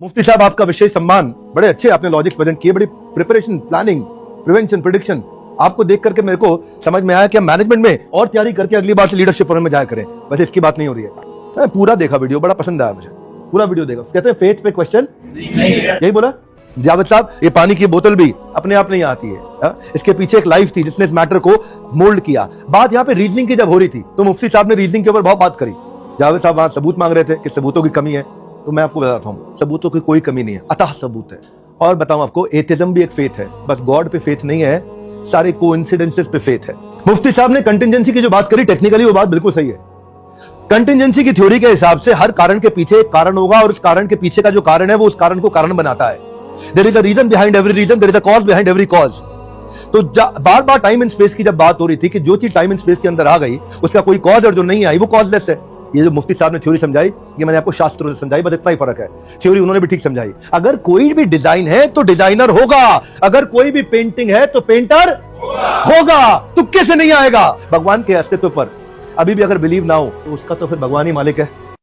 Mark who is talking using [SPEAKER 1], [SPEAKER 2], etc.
[SPEAKER 1] मुफ्ती साहब आपका विशेष सम्मान, बड़े अच्छे आपने लॉजिक प्रेजेंट किए, बड़ी प्रिपरेशन, प्लानिंग, प्रिवेंशन, प्रेडिक्शन आपको देख करके मेरे को समझ में आया कि मैनेजमेंट में और तैयारी करके अगली बार से लीडरशिप फोरम में जाया करें। वैसे इसकी बात नहीं हो रही है। पूरा देखा वीडियो, बड़ा पसंद आया मुझे, पूरा वीडियो देखा। कहते हैं फेथ पे क्वेश्चन यही बोला जावेद साहब। ये पानी की बोतल भी अपने आप नहीं आती है, इसके पीछे एक लाइफ थी जिसने इस मैटर को मोल्ड किया। बात यहाँ पे रीजनिंग की जब हो रही थी तो मुफ्ती साहब ने रीजनिंग के ऊपर बहुत बात करी। जावेद साहब वहां सबूत मांग रहे थे कि सबूतों की कमी है, तो मैं आपको बताता हूँ सबूतों की कोई कमी नहीं है, अतः सबूत है। और बताऊं आपको, एथिज्म भी एक फेथ है, बस गॉड पे फेथ नहीं है, सारे कोइंसिडेंसेस पे फेथ है। मुफ्ती साहब ने कंटिजेंसी की जो बात करी, टेक्निकली वो बात बिल्कुल सही है। कंटिजेंसी की थ्योरी के हिसाब से हर कारण के पीछे एक कारण होगा और उस कारण के पीछे का जो कारण है वो उस कारण को कारण बनाता है। There is a reason behind every reason, there is a cause behind every cause. तो बार बार टाइम एंड स्पेस की जब बात हो रही थी कि जो चीज टाइम एंड स्पेस के अंदर आ गई उसका कोई कॉज और जो नहीं आई वो कॉजलेस है। ये जो मुफ्ती साहब ने थ्योरी समझाई, ये मैंने आपको शास्त्रों से समझाई, बस इतना ही फर्क है। थ्योरी उन्होंने भी ठीक समझाई। अगर कोई भी डिजाइन है तो डिजाइनर होगा, अगर कोई भी पेंटिंग है तो पेंटर होगा, तुक्के से नहीं आएगा। भगवान के अस्तित्व पर अभी भी अगर बिलीव ना हो तो उसका तो फिर भगवान ही मालिक है।